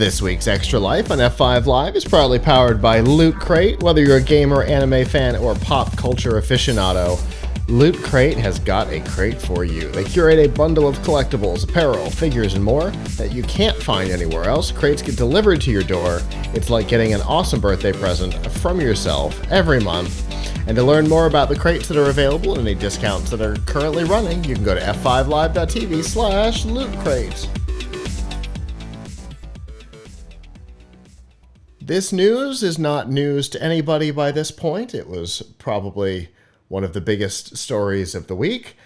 This week's Extra Life on F5 Live is proudly powered by Loot Crate. Whether you're a gamer, anime fan, or pop culture aficionado, Loot Crate has got a crate for you. They curate a bundle of collectibles, apparel, figures, and more that you can't find anywhere else. Crates get delivered to your door. It's like getting an awesome birthday present from yourself every month. And to learn more about the crates that are available and any discounts that are currently running, you can go to f5live.tv/lootcrate. This news is not news to anybody by this point. It was probably one of the biggest stories of the week.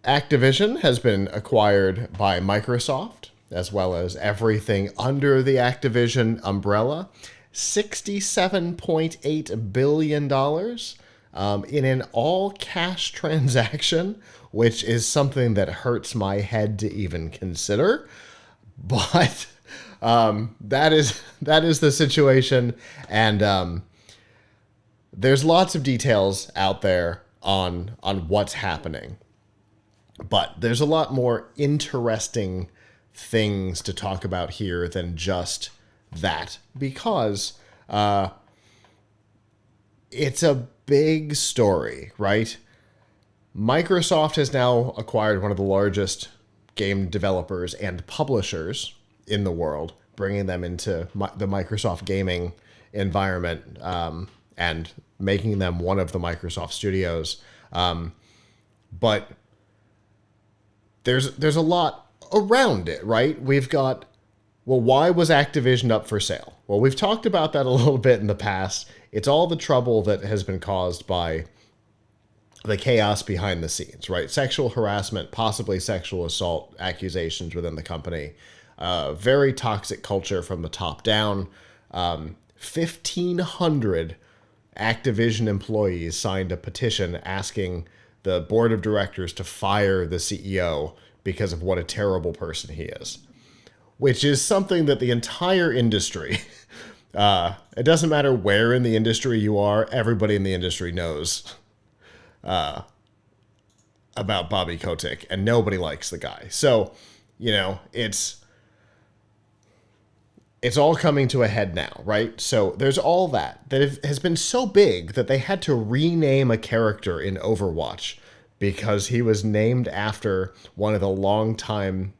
Activision has been acquired by Microsoft, as well as everything under the Activision umbrella. $67.8 billion in an all-cash transaction, which is something that hurts my head to even consider. But that is the situation, and there's lots of details out there on what's happening, but there's a lot more interesting things to talk about here than just that, because it's a big story, right? Microsoft has now acquired one of the largest game developers and publishers in the world, bringing them into the Microsoft gaming environment and making them one of the Microsoft studios. But there's a lot around it, right? We've got, well, why was Activision up for sale? Well, we've talked about that a little bit in the past. It's all the trouble that has been caused by the chaos behind the scenes, right? Sexual harassment, possibly sexual assault accusations within the company. Very toxic culture from the top down. 1,500 Activision employees signed a petition asking the board of directors to fire the CEO because of what a terrible person he is, which is something that the entire industry, it doesn't matter where in the industry you are, everybody in the industry knows about Bobby Kotick, and nobody likes the guy. So, it's all coming to a head now, right? So there's all that has been so big that they had to rename a character in Overwatch because he was named after one of the longtime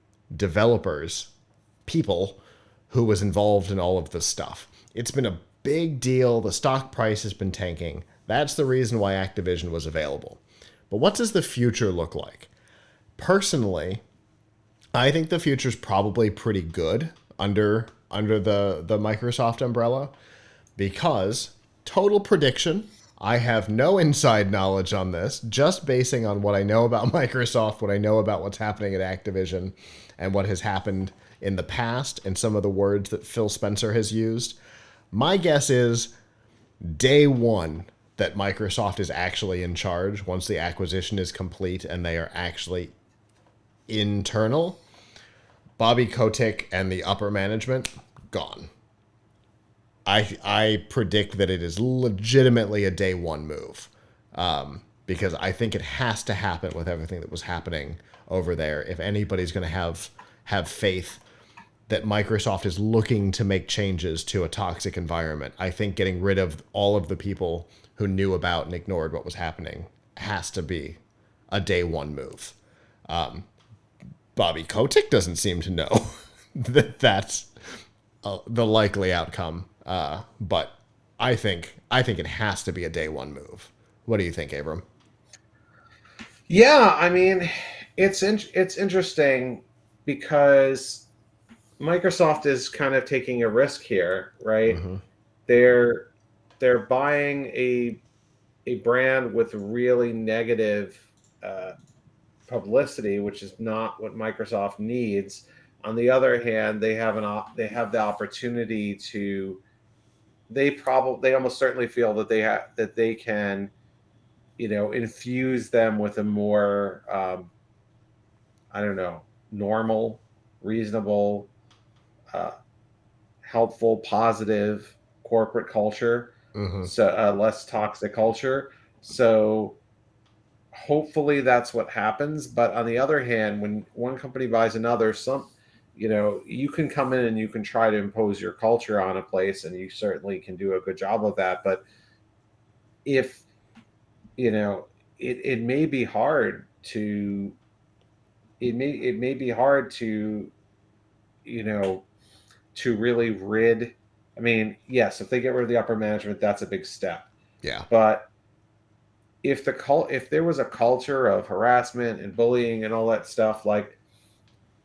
people who was involved in all of this stuff. It's been a big deal. The stock price has been tanking. That's the reason why Activision was available. But what does the future look like? Personally, I think the future's probably pretty good under the Microsoft umbrella, because total prediction, I have no inside knowledge on this, just basing on what I know about Microsoft, what I know about what's happening at Activision, and what has happened in the past, and some of the words that Phil Spencer has used. My guess is day one that Microsoft is actually in charge, once the acquisition is complete and they are actually internal, Bobby Kotick and the upper management, gone. I predict that it is legitimately a day one move, because I think it has to happen with everything that was happening over there. If anybody's going to have faith that Microsoft is looking to make changes to a toxic environment, I think getting rid of all of the people who knew about and ignored what was happening has to be a day one move. Bobby Kotick doesn't seem to know that that's the likely outcome, but I think it has to be a day one move. What do you think, Abram? Yeah, I mean, it's interesting because Microsoft is kind of taking a risk here, right? Mm-hmm. They're buying a brand with really negative publicity, which is not what Microsoft needs. On the other hand, they have the opportunity to. They almost certainly feel that they can, infuse them with a more, normal, reasonable, helpful, positive corporate culture, Mm-hmm. so less toxic culture. So hopefully that's what happens. But on the other hand, when one company buys another, you can come in and you can try to impose your culture on a place, and you certainly can do a good job of that. But if, it may be hard to, it may be hard to, you know, to really rid. I mean, yes, if they get rid of the upper management, that's a big step. Yeah. But if there was a culture of harassment and bullying and all that stuff, like,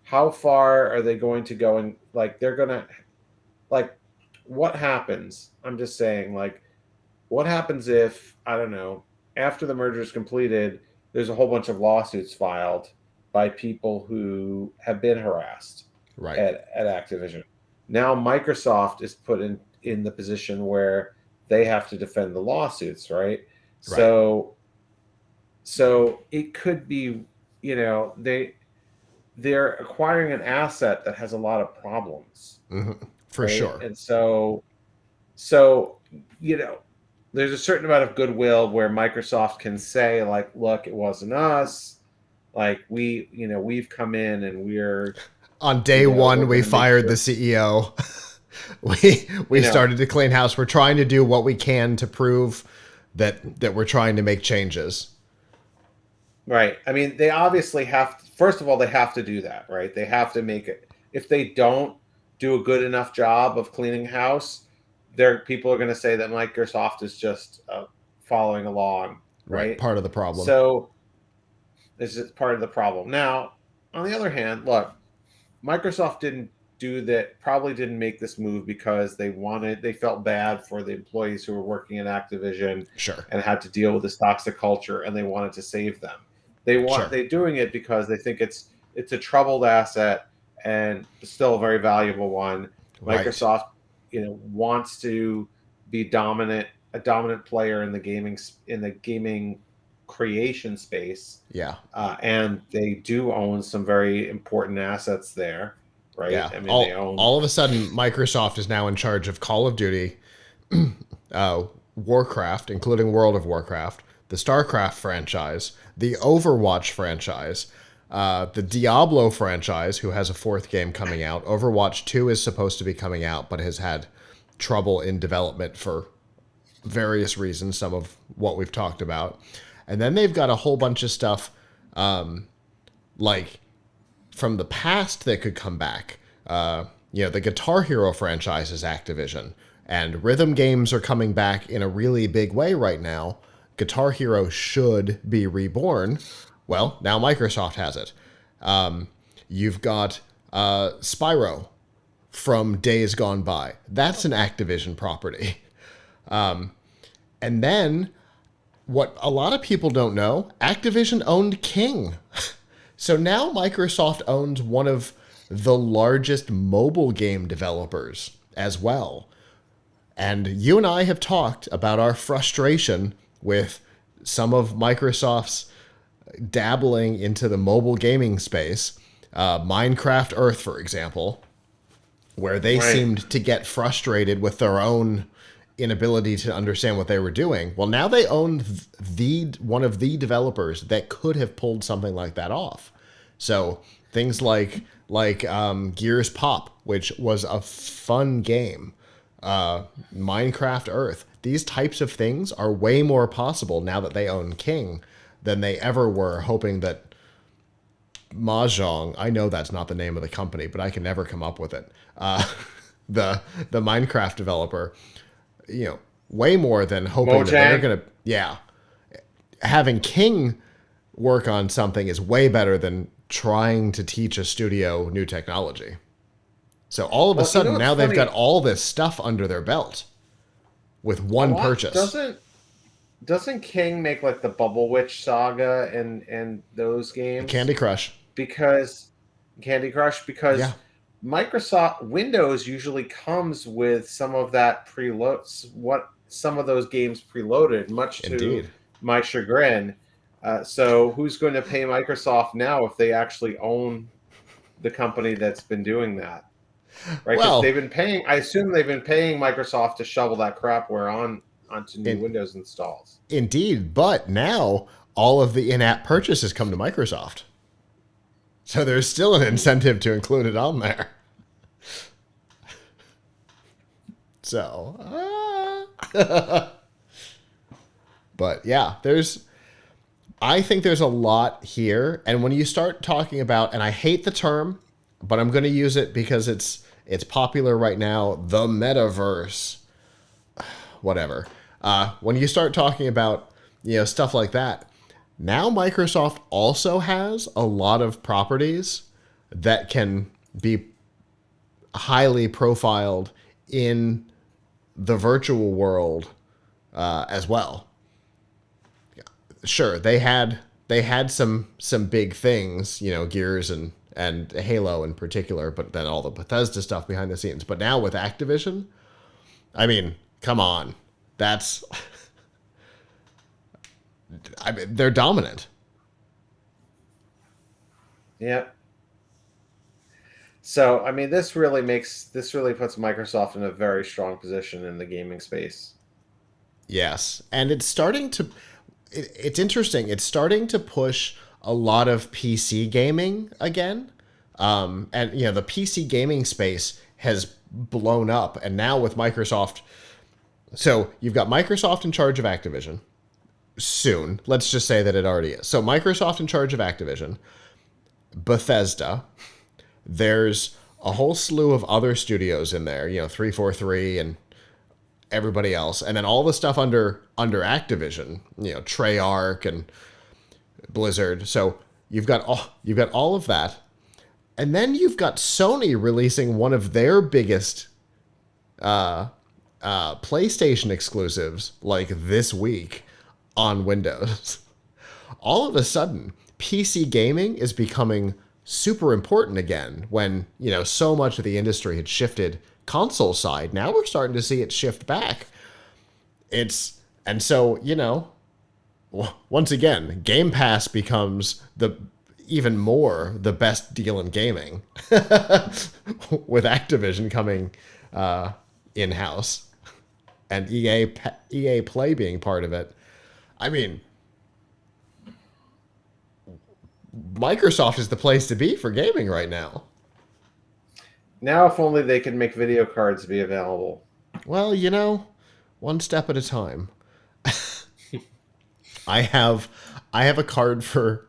how far are they going to go? And like, they're gonna, like, what happens? I'm just saying, like, what happens if, I don't know, after the merger is completed, there's a whole bunch of lawsuits filed by people who have been harassed Right. at Activision. Now Microsoft is put in the position where they have to defend the lawsuits, right? So it could be, they're acquiring an asset that has a lot of problems. For right? sure. And so there's a certain amount of goodwill where Microsoft can say, like, look, it wasn't us. Like, we've come in and we're on day one, we fired the CEO. we started to clean house. We're trying to do what we can to prove that we're trying to make changes. Right. I mean, they obviously have to, first of all, they have to do that, right? They have to make it. If they don't do a good enough job of cleaning house, people are going to say that Microsoft is just following along, right? Part of the problem. So this is part of the problem. Now, on the other hand, look, Microsoft probably didn't make this move because they felt bad for the employees who were working at Activision, sure, and had to deal with this toxic culture, and they wanted to save them. They're doing it because they think it's a troubled asset and still a very valuable one. Microsoft, wants to be a dominant player in the gaming creation space. Yeah. And they do own some very important assets there, right? Yeah. I mean, they own. All of a sudden, Microsoft is now in charge of Call of Duty, Warcraft, including World of Warcraft, the StarCraft franchise, the Overwatch franchise, the Diablo franchise, who has a 4th game coming out. Overwatch 2 is supposed to be coming out, but has had trouble in development for various reasons, some of what we've talked about. And then they've got a whole bunch of stuff like from the past that could come back. The Guitar Hero franchise is Activision, and rhythm games are coming back in a really big way right now. Guitar Hero should be reborn. Well, now Microsoft has it. You've got Spyro from Days Gone By. That's an Activision property. And then, what a lot of people don't know, Activision owned King. So now Microsoft owns one of the largest mobile game developers as well. And you and I have talked about our frustration with some of Microsoft's dabbling into the mobile gaming space. Minecraft Earth, for example, where they seemed to get frustrated with their own inability to understand what they were doing. Well, now they own one of the developers that could have pulled something like that off. So things like Gears Pop, which was a fun game, Minecraft Earth, these types of things are way more possible now that they own King than they ever were, hoping that Mahjong, I know that's not the name of the company, but I can never come up with it. The Minecraft developer, way more than hoping that they're going to, having King work on something is way better than trying to teach a studio new technology. So all of a sudden, now they've got all this stuff under their belt with one purchase. Doesn't King make like the Bubble Witch saga and those games? Candy Crush. Because Microsoft Windows usually comes with some of that some of those games preloaded, much to my chagrin. So who's going to pay Microsoft now if they actually own the company that's been doing that? Right? Well, they've been paying. I assume they've been paying Microsoft to shovel that crapware onto new Windows installs. Indeed, but now all of the in-app purchases come to Microsoft. So there's still an incentive to include it on there. So, but yeah, I think there's a lot here. And when you start talking about, and I hate the term, but I'm going to use it because it's popular right now, the metaverse, whatever. When you start talking about, stuff like that, now Microsoft also has a lot of properties that can be highly profiled in the virtual world as well. Sure, they had some big things, Gears and Halo in particular, but then all the Bethesda stuff behind the scenes. But now with Activision, I mean, come on, they're dominant. Yeah. So, I mean, this really puts Microsoft in a very strong position in the gaming space. Yes, and it's starting to. It's interesting. It's starting to push a lot of PC gaming again, and the PC gaming space has blown up, and now with Microsoft. So you've got Microsoft in charge of Activision. Soon, let's just say that it already is. So Microsoft in charge of Activision, Bethesda. There's a whole slew of other studios in there, 343 and everybody else, and then all the stuff under Activision, Treyarch and Blizzard. So you've got all of that, and then you've got Sony releasing one of their biggest PlayStation exclusives like this week on Windows. All of a sudden, PC gaming is becoming super important again when, so much of the industry had shifted console side. Now we're starting to see it shift back. Once again, Game Pass becomes even more the best deal in gaming with Activision coming in-house and EA Play being part of it. I mean, Microsoft is the place to be for gaming right now. Now, if only they could make video cards be available. Well, one step at a time. I have a card for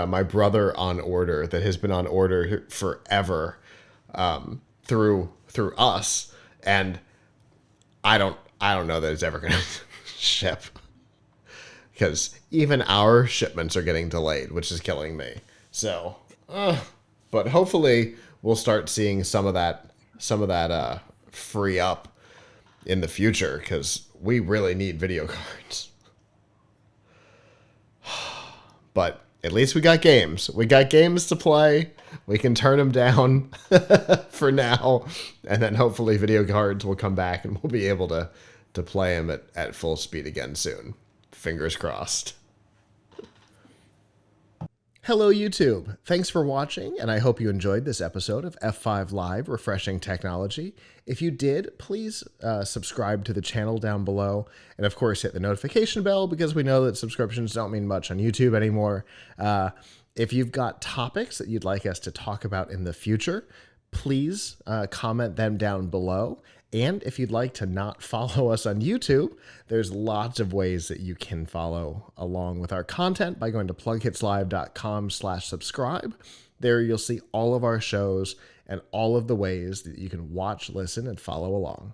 my brother on order that has been on order forever through us, and I don't know that it's ever going to ship. Because even our shipments are getting delayed, which is killing me. So, but hopefully we'll start seeing some of that free up in the future, because we really need video cards. But at least we got games. We got games to play. We can turn them down for now, and then hopefully video cards will come back and we'll be able to play them at full speed again soon. Fingers crossed. Hello, YouTube. Thanks for watching, and I hope you enjoyed this episode of F5 Live Refreshing Technology. If you did, please subscribe to the channel down below, and of course hit the notification bell, because we know that subscriptions don't mean much on YouTube anymore. If you've got topics that you'd like us to talk about in the future, please comment them down below. And if you'd like to not follow us on YouTube, there's lots of ways that you can follow along with our content by going to PLUGHITZlive.com/subscribe. There you'll see all of our shows and all of the ways that you can watch, listen, and follow along.